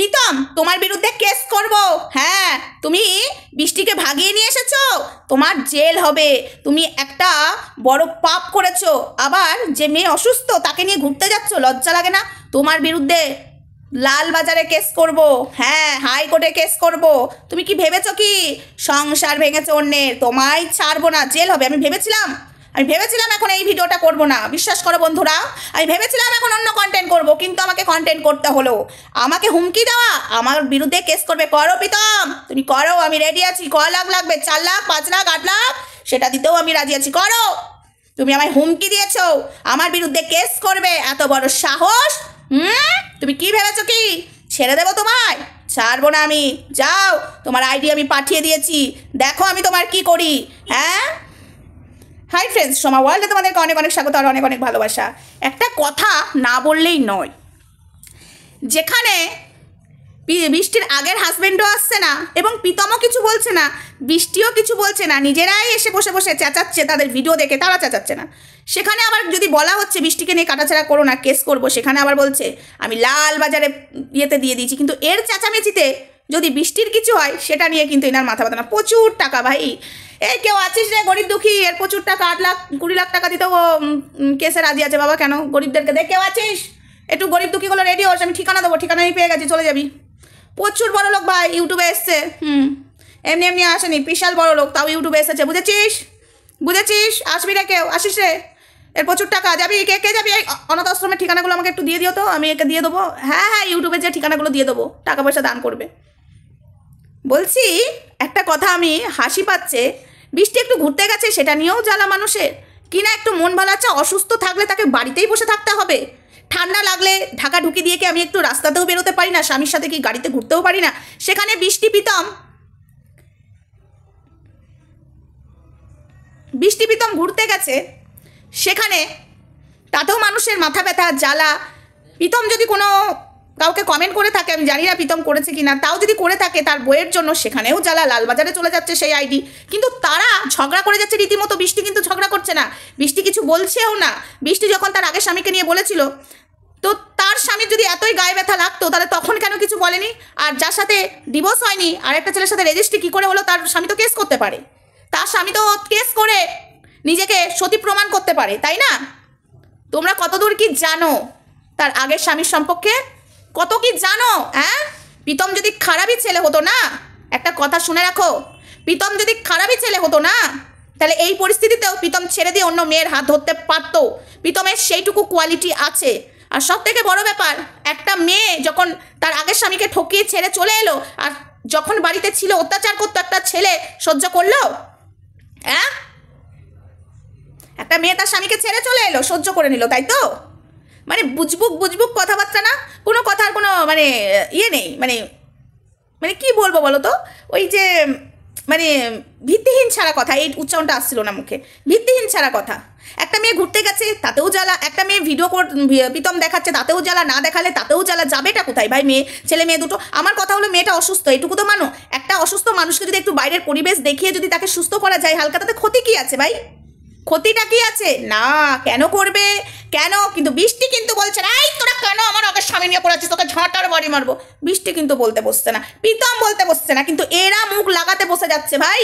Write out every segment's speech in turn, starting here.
প্রীতম তোমার বিরুদ্ধে কেস করব। হ্যাঁ, তুমি বৃষ্টিকে ভাগিয়ে নিয়ে এসেছো, তোমার জেল হবে। তুমি একটা বড় পাপ করেছো। আবার যে মেয়ে অসুস্থ তাকে নিয়ে ঘুরতে যাচ্ছ, লজ্জা লাগে না? তোমার বিরুদ্ধে লালবাজারে কেস করব। হ্যাঁ, হাইকোর্টে কেস করব। তুমি কি ভেবেছো কি সংসার ভেঙেছো অন্যের? তোমায় ছাড়বো না, জেল হবে। আমি ভেবেছিলাম এখন এই ভিডিওটা করব না, বিশ্বাস করো বন্ধুরা। আমি ভেবেছিলাম এখন অন্য কন্টেন্ট করব, কিন্তু আমাকে কন্টেন্ট করতে হলো। আমাকে হুমকি দেওয়া, আমার বিরুদ্ধে কেস করবে, করো প্রীতম, তুমি করো, আমি রেডি আছি। ক লাখ লাগবে? 4 লাখ, 5 লাখ, 8 লাখ, সেটা দিতেও আমি রাজি আছি। করো। তুমি আমায় হুমকি দিয়েছো আমার বিরুদ্ধে কেস করবে, এত বড় সাহস? তুমি কি ভেবেছো কি ছেড়ে দেবো তোমায়? ছাড়বো না আমি। যাও, তোমার আইডি আমি পাঠিয়ে দিয়েছি, দেখো আমি তোমার কি করি। হ্যাঁ, হাই ফ্রেন্ডস, সোমা ওয়ার্ল্ডে তোমাদেরকে অনেক অনেক স্বাগত আর অনেক অনেক ভালোবাসা। একটা কথা না বললেই নয়, যেখানে বৃষ্টির আগের হাজব্যান্ডও আসছে না এবং প্রীতমও কিছু বলছে না, বৃষ্টিও কিছু বলছে না, নিজেরাই এসে বসে বসে চেঁচাচ্ছে, তাদের ভিডিও দেখে তারা চেঁচাচ্ছে না। সেখানে আবার যদি বলা হচ্ছে বৃষ্টিকে নিয়ে কাটাছাড়া করো না, কেস করবো, সেখানে আবার বলছে আমি লালবাজারে ইয়েতে দিয়ে দিয়েছি। কিন্তু এর চেঁচামেচিতে যদি বৃষ্টির কিছু হয় সেটা নিয়ে কিন্তু এনার মাথা ব্যথা না। প্রচুর টাকা ভাই, এই কেউ আছিস রে গরিব দুঃখী, এর প্রচুর টাকা, 8 লাখ 20 লাখ টাকা দিতেও কেসে রাজি আছে। বাবা কেন? গরিবদেরকে দেখ, কেউ আছিস একটু গরিব দুঃখীগুলো রেডি হোস, আমি ঠিকানা দেবো, ঠিকানা আমি পেয়ে গেছি, চলে যাবি। প্রচুর বড় লোক ভাই, ইউটিউবে এসছে। এমনি এমনি আসেনি, বিশাল বড় লোক, তাও ইউটিউবে এসেছে। বুঝেছিস? আসবি রে, কেউ আসিস রে, এর প্রচুর টাকা। যাবি? কে যাবি? এই অনাথ আশ্রমের ঠিকানাগুলো আমাকে একটু দিয়ে দিও তো, আমি একে দিয়ে দেবো। হ্যাঁ, ইউটিউবে যে ঠিকানাগুলো দিয়ে দেবো, টাকা পয়সা দান করবে। বলছি একটা কথা, আমি হাসি পাচ্ছে, বৃষ্টি একটু ঘুরতে গেছে সেটা নিয়েও জ্বালা মানুষের। কিনা একটু মন ভালো আছে, অসুস্থ থাকলে তাকে বাড়িতেই বসে থাকতে হবে? ঠান্ডা লাগলে ঢাকা ঢুকি দিয়ে কি আমি একটু রাস্তাতেও বেরোতে পারি না? স্বামীর সাথে কি গাড়িতে ঘুরতেও পারি না? সেখানে বৃষ্টি প্রীতম ঘুরতে গেছে, সেখানে তাতেও মানুষের মাথা ব্যথা, জ্বালা। প্রীতম যদি কোনো কাউকে কমেন্ট করে থাকে, আমি জানি না প্রীতম করেছে কিনা, তাও যদি করে থাকে তার বইয়ের জন্য, সেখানেও জ্বালা। লালবাজারে চলে যাচ্ছে সেই আইডি, কিন্তু তারা ঝগড়া করে যাচ্ছে রীতিমতো। বৃষ্টি কিন্তু ঝগড়া করছে না, বৃষ্টি কিছু বলছেও না। বৃষ্টি যখন তার আগের স্বামীকে নিয়ে বলেছিল, তো তার স্বামীর যদি এতই গায়ে ব্যথা লাগতো তাহলে তখন কেন কিছু বলেনি? আর যার সাথে ডিভোর্স হয়নি, আর একটা ছেলের সাথে রেজিস্ট্রি কী করে হলো? তার স্বামী তো কেস করতে পারে, তার স্বামী তো কেস করে নিজেকে সতী প্রমাণ করতে পারে, তাই না? তোমরা কতদূর কি জানো তার আগের স্বামীর সম্পর্কে? কত কি জানো? হ্যাঁ, প্রীতম যদি খারাপই ছেলে হতো না, একটা কথা শুনে রাখো, প্রীতম যদি খারাপই ছেলে হতো না, তাহলে এই পরিস্থিতিতেও প্রীতম ছেড়ে দিয়ে অন্য মেয়ের হাত ধরতে পারতো। প্রীতমের সেইটুকু কোয়ালিটি আছে। আর সব থেকে বড় ব্যাপার, একটা মেয়ে যখন তার আগের স্বামীকে ঠকিয়ে ছেড়ে চলে এলো, আর যখন বাড়িতে ছিল অত্যাচার করতো, একটা ছেলে সহ্য করলো? হ্যাঁ, একটা মেয়ে তার স্বামীকে ছেড়ে চলে এলো, সহ্য করে নিল, তাই তো? মানে বুঝবুক কথাবার্তা না, কোনো কথার কোনো মানে ইয়ে নেই। মানে কি বলবো বলো তো, ওই যে মানে ভিত্তিহীন ছাড়া কথা, এই উচ্চারণটা আসছিল না মুখে, ভিত্তিহীন ছাড়া কথা। একটা মেয়ে ঘুরতে গেছে তাতেও জ্বালা, একটা মেয়ে ভিডিও প্রীতম দেখাচ্ছে তাতেও জ্বালা, না দেখালে তাতেও জ্বালা। যাবেটা কোথায় ভাই? ছেলে মেয়ে দুটো। আমার কথা হলো মেয়েটা অসুস্থ, এটুকু তো মানো। একটা অসুস্থ মানুষকে যদি একটু বাইরের পরিবেশ দেখিয়ে যদি তাকে সুস্থ করা যায় হালকা, তাতে ক্ষতি কি আছে ভাই? ক্ষতিটা কি আছে? না, কেন করবে? কেন? কিন্তু বৃষ্টি কিন্তু বলছে না, এই তোরা কেন আমার আগের স্বামী নিয়ে পড়াচ্ছিস, তোকে ঝাঁটার বাড়ি মারবো। বৃষ্টি কিন্তু বলতে বসছে না, প্রীতম বলতে বসছে না, কিন্তু এরা মুখ লাগাতে বসে যাচ্ছে ভাই।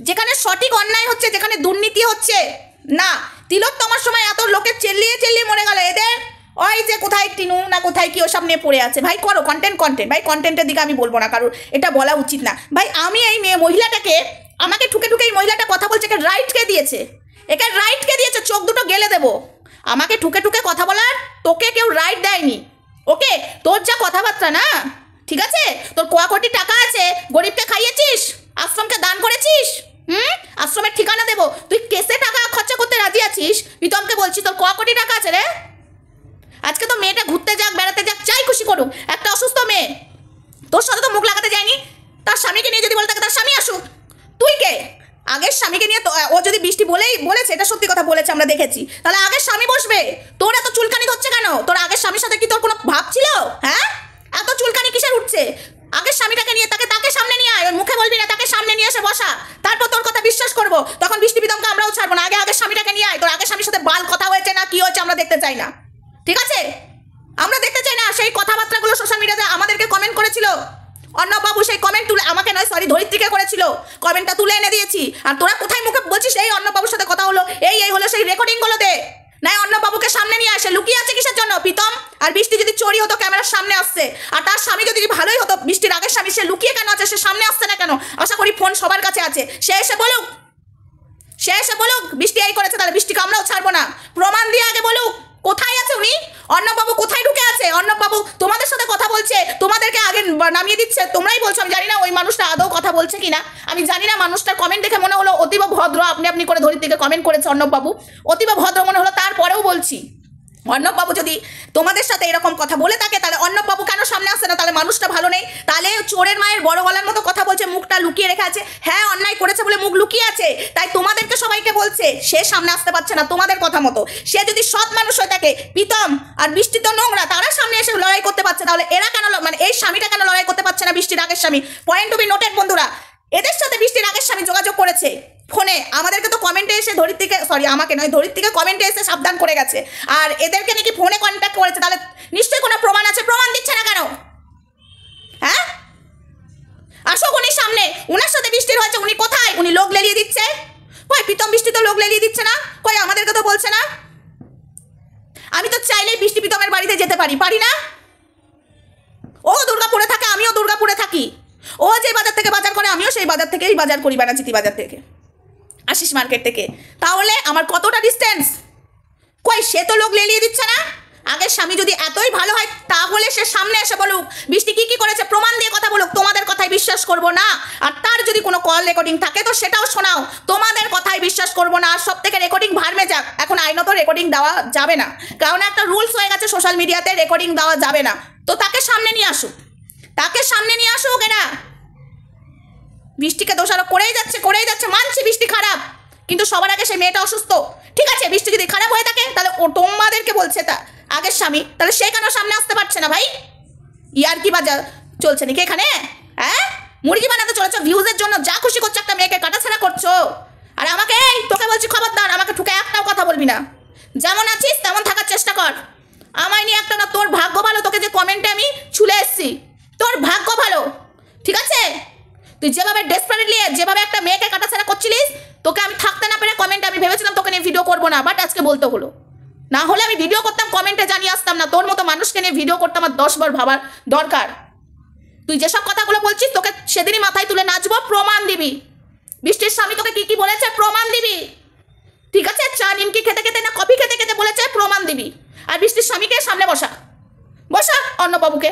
যেখানে সঠিক অন্যায় হচ্ছে, যেখানে দুর্নীতি হচ্ছে না। তিলোত্তমার সময় এত লোকে চেল্লিয়ে মরে গেল, এদের ওই যে কোথায় টিনু না কোথায় কি ওসব নিয়ে পড়ে আছে। ভাই করো কন্টেন্ট ভাই, কন্টেন্টের দিকে আমি বলবো না, কারণ এটা বলা উচিত না ভাই। আমি এই মহিলাটাকে, আমাকে ঠুকে এই মহিলাটা কথা বলছে, একে রাইট কে দিয়েছে? চোখ দুটো গেলে দেবো। আমাকে ঠুকে কথা বলার তোকে কেউ রাইট দেয়নি। ওকে, তোর যা কথাবার্তা না, ঠিক আছে? তোর কোটি টাকা আছে, গরিবকে খাইয়েছিস, আশ্রমকে দান করেছিস, আশ্রমের ঠিকানা দেবো, তুই কেসে টাকা খরচা করতে রাজি আছিস। প্রীতমকে বলছি তোর কোটি টাকা আছে রে। আজকে তো মেয়েটা ঘুরতে যাক, বেড়াতে যাক, যাই খুশি করুক, একটা অসুস্থ মেয়ে, তোর সাথে তো মুখ লাগাতে যায়নি। তার স্বামীকে নিয়ে যদি বলে থাকে তার স্বামী আসুক, তুই কে? আগের স্বামীকে নিয়ে ও যদি বৃষ্টি বলেছে, এটা সত্যি কথা বলেছে, আমরা দেখেছি, তাহলে আগের স্বামী বসবে। তোর এত চুলকানি হচ্ছে কেন? তোর আগের স্বামীর সাথে কি তোর কোনো ভাব ছিল? হ্যাঁ, এত চুলকানি কিসের উঠছে? আগের স্বামীটাকে নিয়ে তাকে সামনে নিয়ে আয়, ওর মুখে বলবি না, তাকে সামনে নিয়ে এসে বসা, তারপর তোর কথা বিশ্বাস করবো। তখন বৃষ্টি প্রীতমকে আমরাও ছাড়বো না। আগের স্বামীটাকে নিয়ে আয়, তোর আগের স্বামীর সাথে বাল কথা হয়েছে না কি হয়েছে আমরা দেখতে চাই না, ঠিক আছে? আমরা দেখতে চাই না সেই কথাবার্তাগুলো সোশ্যাল মিডিয়াতে আমাদেরকে অর্ণববাবু সেই কমেন্ট তুলে আমাকে নয়, সরি ধরিত্রীকে করেছিল, কমেন্টটা তুলে এনে দিয়েছি। আর তোরা কোথায় মুখে বলছিস এই অর্ণববাবুর সাথে কথা হলো, এই হলো, সেই রেকর্ডিংগুলো দে। নাই অর্ণববাবুকে সামনে নিয়ে আসে, লুকিয়ে আছে কিসের জন্য প্রীতম? আর বৃষ্টি যদি চোরি হতো ক্যামেরার সামনে আসছে, আর তার স্বামী যদি ভালোই হতো, বৃষ্টির আগের স্বামী, সে লুকিয়ে কেন আছে? সে সামনে আসছে না কেন? আশা করি ফোন সবার কাছে আছে, সে এসে বলুক, বৃষ্টি এই করেছে, তাহলে বৃষ্টিকে আমরাও ছাড়বো না। প্রমাণ দিয়ে আগে বলুক কোথায় আছে উনি, অর্ণববাবু কোথায় ঢুকে আছে। অর্ণববাবু তোমাদের সাথে কথা বলছে, তোমাদেরকে আগে নামিয়ে দিচ্ছে, তোমরাই বলছো। আমি জানি না ওই মানুষটা আদৌ কথা বলছে কিনা, আমি জানি না। মানুষটার কমেন্ট দেখে মনে হলো অতীব ভদ্র, আপনি করে ধরিত্রীকে কমেন্ট করেছে অর্ণববাবু, অতীব ভদ্র মনে হলো। তারপরেও বলছি, অর্ণববাবু যদি তোমাদের সাথে এরকম কথা বলে থাকে, তাহলে অর্ণববাবু কেন সামনে আসছে না? তাহলে মানুষটা ভালো নেই। তাহলে চোরের মায়ের বড় গলার মতো কথা বলছে, মুখটা লুকিয়ে রেখে আছে। হ্যাঁ, অন্যায় করেছে বলে মুখ লুকিয়ে আছে, তাই তোমাদেরকে সবাইকে বলছে। সে সামনে আসতে পারছে না তোমাদের কথা মতো। সে যদি সৎ মানুষ হয়ে থাকে, প্রীতম আর বৃষ্টি তো নোংরা, তারা সামনে এসে লড়াই করতে পারছে, তাহলে এরা কেন, মানে এই স্বামীটা কেন লড়াই করতে পারছে না? বৃষ্টির আগের স্বামী, পয়েন্ট টু বি নোটেড বন্ধুরা। এদের সাথে বৃষ্টির আগের স্বামী যোগাযোগ করেছে ফোনে, আমাদেরকে তো কমেন্টে এসে ধরিত্রীকে, সরি আমাকে নয়, ধরিত্রীকে কমেন্টে এসে সাবধান করে গেছে। আর এদেরকে নাকি ফোনে কন্ট্যাক্ট করেছে, তাহলে নিশ্চয়ই কোনো প্রমাণ আছে। প্রমাণ দিচ্ছে না কেন? হ্যাঁ, আসুক উনি সামনে, উনার সাথে বৃষ্টির হয়েছে, উনি কোথায়? উনি লোক লেলিয়ে দিচ্ছে। কই প্রীতম, বৃষ্টি তো লোক লেলিয়ে দিচ্ছে না, কই আমাদেরকে তো বলছে না। আমি তো চাইলেই বৃষ্টি প্রীতমের বাড়িতে যেতে পারি না? ও দুর্গাপুরে থাকে, আমিও দুর্গাপুরে থাকি। ও যে বাজার থেকে বাজার করে, আমিও সেই বাজার থেকেই বাজার করি, বানাচিতি বাজার থেকে, আশিস মার্কেট থেকে। তাহলে আমার কতটা ডিস্টেন্স? কই সে তো লোক লেলিয়ে দিচ্ছে না। আগের স্বামী যদি এতই ভালো হয়, তাহলে সে সামনে এসে বলুক বৃষ্টি কি করেছে, প্রমাণ দিয়ে কথা বলুক। তোমাদের কথাই বিশ্বাস করবো না। আর তার যদি কোনো কল রেকর্ডিং থাকে তো সেটাও শোনাও, তোমাদের কথাই বিশ্বাস করবো না। আর সব থেকে রেকর্ডিং ভার্মে যাক, এখন আইনত রেকর্ডিং দেওয়া যাবে না, কারণ একটা রুলস হয়ে গেছে সোশ্যাল মিডিয়াতে, রেকর্ডিং দেওয়া যাবে না। তো তাকে সামনে নিয়ে আসুক, এরা। বৃষ্টিকে দোষারোপ করেই যাচ্ছে, মানছি বৃষ্টি খারাপ, কিন্তু সবার আগে সেই মেয়েটা অসুস্থ। ঠিক আছে, বৃষ্টি যদি খারাপ হয়ে থাকে, তাহলে ও তোমাদেরকে বলছে তা আগের স্বামী, তাহলে সে কেন সামনে আসতে পারছে না? ভাই ইয়ার কি বাজার চলছে নাকি এখানে? হ্যাঁ, মুরগি বানাতে চলেছো ভিউজের জন্য, যা খুশি করছো, একটা মেয়েকে কাটাছাড়া করছো। আর আমাকে, তোকে বলছি খবরদার, আমাকে ঠুকে একটাও কথা বলবি না। যেমন আছিস তেমন থাকার চেষ্টা কর। আমায় নিয়ে একটা না, তোর ভাগ্য ভালো, তোকে যে কমেন্টে আমি ছুলে এসছি, তোর ভাগ্য ভালো। ঠিক আছে, তুই যেভাবে ডেসপারেটলি, যেভাবে একটা মেয়েকে কাটাছাড়া করছিলিস, তোকে আমি থাকতে না পেরে কমেন্টে আমি ভেবেছিলাম তোকে নিয়ে ভিডিও করবো না, বাট আজকে বলতে হলো। না হলে আমি ভিডিও করতাম, কমেন্টে জানিয়ে আসতাম না। তোর মতো মানুষকে নিয়ে ভিডিও করতে আমার 10 বার ভাবার দরকার। তুই যেসব কথাগুলো বলছিস, তোকে সেদিনই মাথায় তুলে নাচবো, প্রমাণ দিবি। বৃষ্টির স্বামী তোকে কি বলেছে, প্রমাণ দিবি। ঠিক আছে, চা নিমকি খেতে খেতে না কফি খেতে খেতে বলেছে, প্রমাণ দিবি। আর বৃষ্টির স্বামীকে সামনে বসা অর্ণববাবুকে।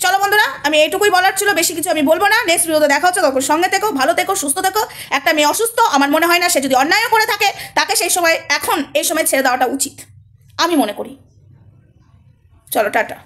চলো বন্ধুরা, আমি এইটুকুই বলার ছিল, বেশি কিছু আমি বলবো না। নেক্সট ভিডিওতে দেখা হচ্ছে, তখন সঙ্গে থেকো, ভালো থেকো, সুস্থ থেকো। একটা মেয়ে অসুস্থ, আমার মনে হয় না সে যদি অন্যায়ও করে থাকে, তাকে সেই সময়, এখন এই সময় ছেড়ে দেওয়াটা উচিত আমি মনে করি। চলো টাটা।